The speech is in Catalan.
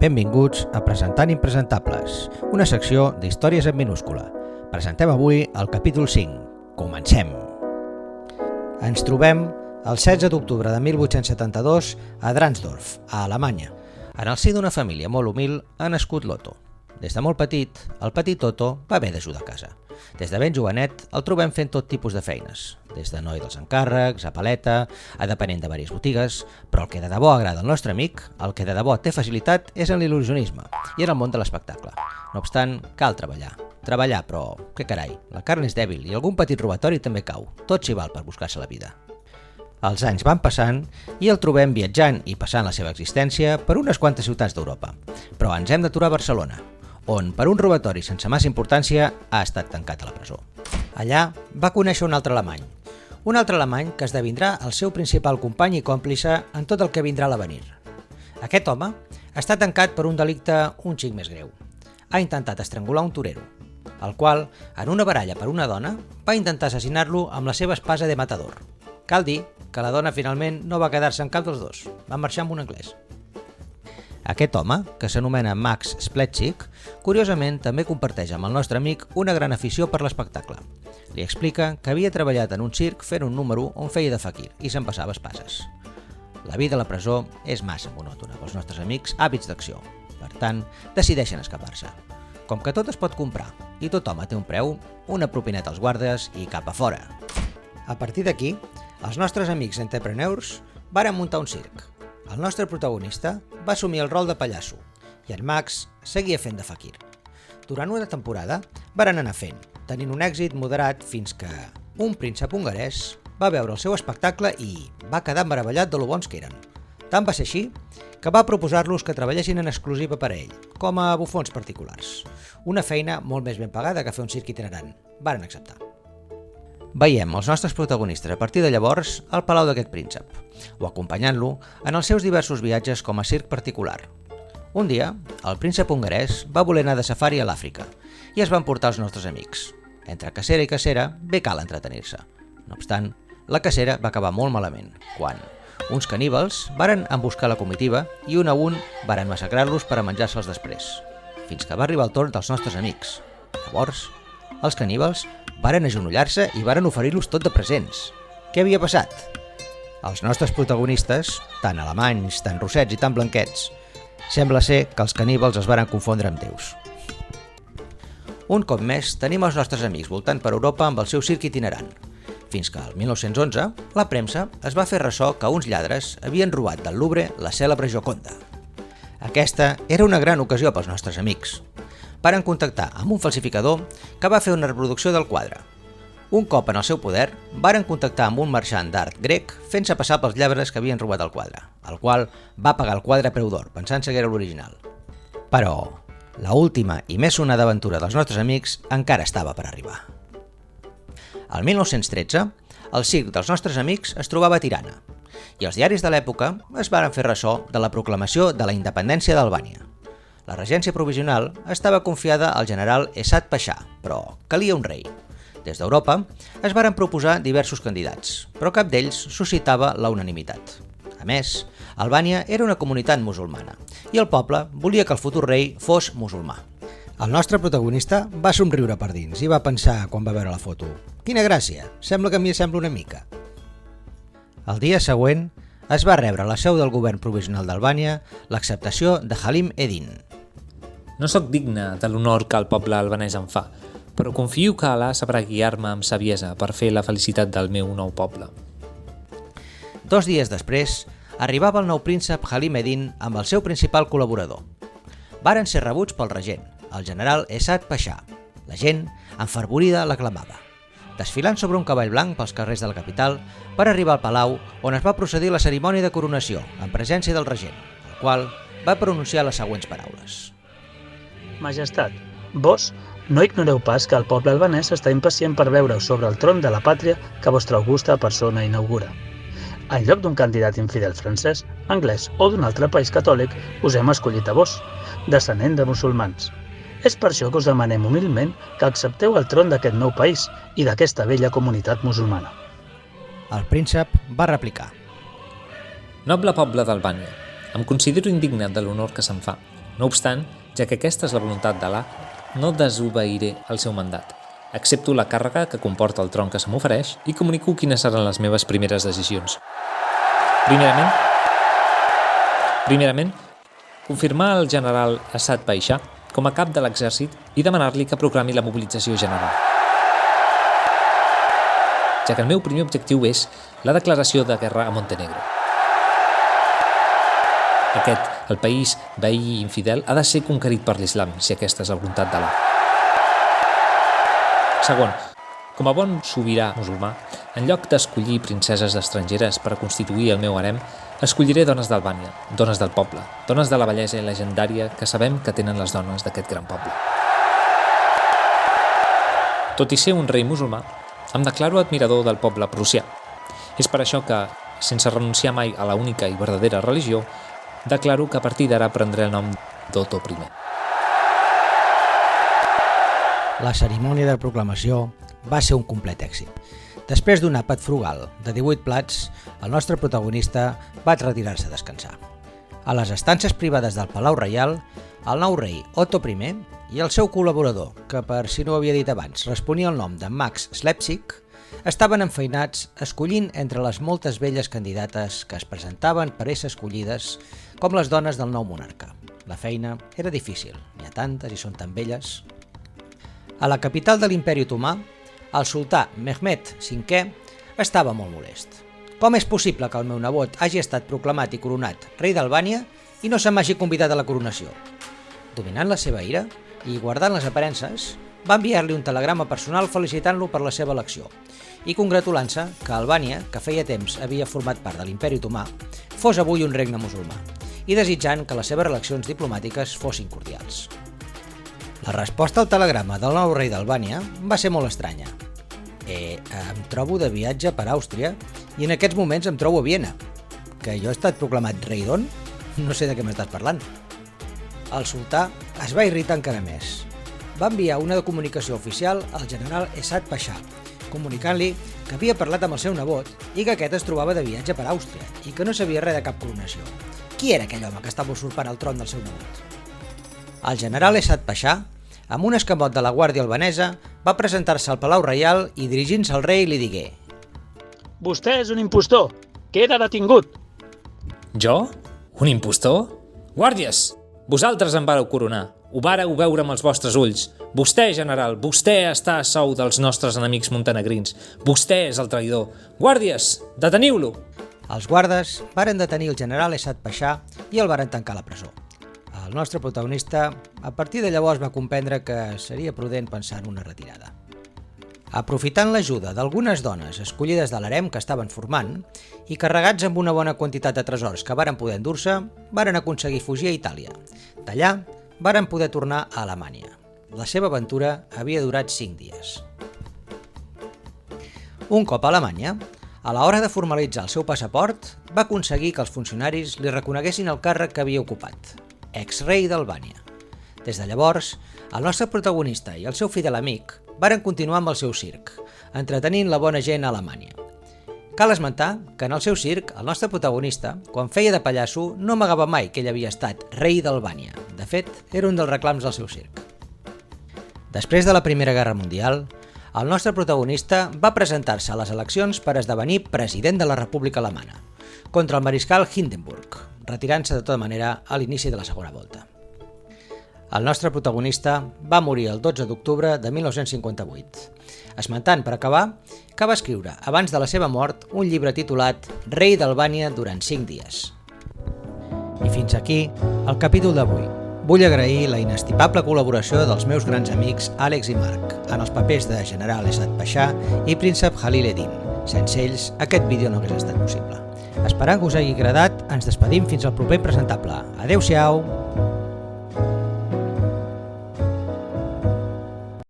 Benvinguts a Presentant Impresentables, una secció d'històries en minúscula. Presentem avui el capítol 5. Comencem! Ens trobem el 16 d'octubre de 1872 a Dransdorf, a Alemanya. En el si d'una família molt humil ha nascut l'Otto. Des de molt petit, el petit Otto va haver d'ajudar a casa. Des de ben jovenet el trobem fent tot tipus de feines, des de noi dels encàrrecs, a paleta, a depenent de diverses botigues, però el que de debò agrada al nostre amic, el que de debò té facilitat és en l'il·lusionisme i en el món de l'espectacle. No obstant, cal treballar. Treballar, però, què carai, la carn és dèbil i algun petit robatori també cau. Tot s'hi val per buscar-se la vida. Els anys van passant i el trobem viatjant i passant la seva existència per unes quantes ciutats d'Europa. Però ens hem d'aturar a Barcelona, on, per un robatori sense massa importància, ha estat tancat a la presó. Allà va conèixer un altre alemany que esdevindrà el seu principal company i còmplice en tot el que vindrà a l'avenir. Aquest home està tancat per un delicte un xic més greu. Ha intentat estrangular un torero, el qual, en una baralla per una dona, va intentar assassinar-lo amb la seva espasa de matador. Cal dir que la dona finalment no va quedar-se en cap dels dos, va marxar amb un anglès. Aquest home, que s'anomena Max Spletchik, curiosament també comparteix amb el nostre amic una gran afició per l'espectacle. Li explica que havia treballat en un circ fent un número on feia de faquir i se'n passava espases. La vida a la presó és massa monòtona pels nostres amics hàbits d'acció. Per tant, decideixen escapar-se. Com que tot es pot comprar i tot home té un preu, una propineta als guardes i cap a fora. A partir d'aquí, els nostres amics entrepreneurs varen muntar un circ. El nostre protagonista va assumir el rol de pallasso i en Max seguia fent de faquir. Durant una temporada varen anar fent, tenint un èxit moderat fins que un príncep hongarès va veure el seu espectacle i va quedar meravellat de lo bons que eren. Tant va ser així que va proposar-los que treballessin en exclusiva per a ell, com a bufons particulars. Una feina molt més ben pagada que fer un circ itinerant. Varen acceptar. Veiem els nostres protagonistes a partir de llavors al palau d'aquest príncep, o acompanyant-lo en els seus diversos viatges com a circ particular. Un dia, el príncep hongarès va voler anar de safari a l'Àfrica i es van portar els nostres amics. Entre cacera i cacera, bé cal entretenir-se. No obstant, la cacera va acabar molt malament, quan uns caníbals varen emboscar la comitiva i un a un varen massacrar-los per a menjar-se'ls després, fins que va arribar el torn dels nostres amics. Llavors, els caníbals varen agenollar-se i varen oferir-los tot de presents. Què havia passat? Els nostres protagonistes, tan alemanys, tan rossets i tan blanquets, sembla ser que els caníbals es varen confondre amb déus. Un cop més, tenim els nostres amics voltant per Europa amb el seu circ itinerant, fins que, el 1911, la premsa es va fer ressò que uns lladres havien robat del Louvre la cèlebre Gioconda. Aquesta era una gran ocasió pels nostres amics. Varen contactar amb un falsificador que va fer una reproducció del quadre. Un cop en el seu poder, varen contactar amb un marxant d'art grec fent-se passar pels lladres que havien robat el quadre, el qual va pagar el quadre a preu d'or, pensant-se que era l'original. Però la última i més sonada aventura dels nostres amics encara estava per arribar. El 1913, el circ dels nostres amics es trobava a Tirana, i els diaris de l'època es varen fer ressò de la proclamació de la independència d'Albània. La regència provisional estava confiada al general Esad Pasha, però calia un rei. Des d'Europa es varen proposar diversos candidats, però cap d'ells suscitava la unanimitat. A més, Albània era una comunitat musulmana i el poble volia que el futur rei fos musulmà. El nostre protagonista va somriure per dins i va pensar quan va veure la foto: «Quina gràcia, sembla que a mi sembla una mica». El dia següent es va rebre a la seu del govern provisional d'Albània l'acceptació de Halim Edin. No sóc digne de l'honor que el poble albanès em fa, però confio que Alà sabrà guiar-me amb saviesa per fer la felicitat del meu nou poble. 2 dies després, arribava el nou príncep Halim Edin amb el seu principal col·laborador. Varen ser rebuts pel regent, el general Esad Pasha. La gent, enfervorida, l'aclamava, desfilant sobre un cavall blanc pels carrers de la capital per arribar al palau on es va procedir la cerimònia de coronació en presència del regent, el qual va pronunciar les següents paraules. Majestat, vos no ignoreu pas que el poble albanès està impacient per veure sobre el tron de la pàtria que vostra augusta persona inaugura. En lloc d'un candidat infidel francès, anglès o d'un altre país catòlic, us hem escollit a vos, descendent de musulmans. És per això que us demanem humilment que accepteu el tron d'aquest nou país i d'aquesta vella comunitat musulmana. El príncep va replicar: Noble poble d'Albània, em considero indignat de l'honor que se'm fa. No obstant, ja que aquesta és la voluntat d'Allah, no desobeiré el seu mandat. Accepto la càrrega que comporta el tron que se m'ofereix i comunico quines seran les meves primeres decisions. Primerament, confirmar el general Assad Paixà com a cap de l'exèrcit i demanar-li que proclami la mobilització general. Ja que el meu primer objectiu és la declaració de guerra a Montenegro. Aquest, el país veí i infidel, ha de ser conquerit per l'islam, si aquesta és la voluntat d'Allah. Segon, com a bon sobirà musulmà, en lloc d'escollir princeses estrangeres per a constituir el meu harem, escolliré dones d'Albània, dones del poble, dones de la bellesa legendària que sabem que tenen les dones d'aquest gran poble. Tot i ser un rei musulmà, em declaro admirador del poble prussià. És per això que, sense renunciar mai a la única i verdadera religió, declaro que a partir d'ara prendré el nom d'Otto I. La cerimònia de proclamació va ser un complet èxit. Després d'un àpat frugal de 18 plats, el nostre protagonista va retirar-se a descansar. A les estances privades del Palau Reial, el nou rei Otto I i el seu col·laborador, que per si no ho havia dit abans responia el nom de Max Slepsik, estaven enfeinats escollint entre les moltes belles candidates que es presentaven per ésser escollides com les dones del nou monarca. La feina era difícil, n'hi ha tantes i són tan belles. A la capital de l'Imperi Otomà, el sultà Mehmed V estava molt molest. Com és possible que el meu nebot hagi estat proclamat i coronat rei d'Albània i no se m'hagi convidat a la coronació? Dominant la seva ira i guardant les aparences, va enviar-li un telegrama personal felicitant-lo per la seva elecció i congratulant-se que Albània, que feia temps havia format part de l'Imperi Otomà, fos avui un regne musulmà i desitjant que les seves relacions diplomàtiques fossin cordials. La resposta al telegrama del nou rei d'Albània va ser molt estranya. Em trobo de viatge per Àustria i en aquests moments em trobo a Viena. Que jo he estat proclamat rei d'on? No sé de què m'estàs parlant. El sultà es va irritar encara més. Va enviar una comunicació oficial al general Assad Paixà, comunicant-li que havia parlat amb el seu nebot i que aquest es trobava de viatge per Àustria i que no sabia res de cap coronació. Qui era aquell home que estava usurpant el tron del seu nebot? El general Assad Paixà, amb un escamot de la guàrdia albanesa, va presentar-se al Palau Reial i dirigint-se al rei li digué: Vostè és un impostor. Queda detingut. Jo? Un impostor? Guàrdies! Vosaltres em vareu coronar. Ho vareu veure amb els vostres ulls. Vostè, general, vostè està a sou dels nostres enemics montenegrins. Vostè és el traïdor. Guàrdies, deteniu-lo! Els guardes varen detenir el general Assad Paixà i el varen tancar a la presó. El nostre protagonista, a partir de llavors, va comprendre que seria prudent pensar en una retirada. Aprofitant l'ajuda d'algunes dones escollides de l'harem que estaven formant i carregats amb una bona quantitat de tresors que varen poder endur-se, varen aconseguir fugir a Itàlia. D'allà varen poder tornar a Alemanya. La seva aventura havia durat 5 dies. Un cop a Alemanya, a l'hora de formalitzar el seu passaport, va aconseguir que els funcionaris li reconeguessin el càrrec que havia ocupat, exrei d'Albània. Des de llavors, el nostre protagonista i el seu fidel amic varen continuar amb el seu circ, entretenint la bona gent a Alemanya. Cal esmentar que en el seu circ, el nostre protagonista, quan feia de pallasso, no amagava mai que ell havia estat rei d'Albània. De fet, era un dels reclams del seu circ. Després de la Primera Guerra Mundial, el nostre protagonista va presentar-se a les eleccions per esdevenir president de la República Alemana, contra el mariscal Hindenburg, retirant-se de tota manera a l'inici de la segona volta. El nostre protagonista va morir el 12 d'octubre de 1958, esmentant, per acabar, que va escriure, abans de la seva mort, un llibre titulat Rei d'Albània durant 5 dies. I fins aquí el capítol d'avui. Vull agrair la inestimable col·laboració dels meus grans amics Àlex i Marc en els papers de general Assad Paixà i príncep Khalil-Eddin. Sense ells, aquest vídeo no hagués estat possible. Esperant que us hagi agradat, ens despedim fins al proper presentable. Adéu-siau!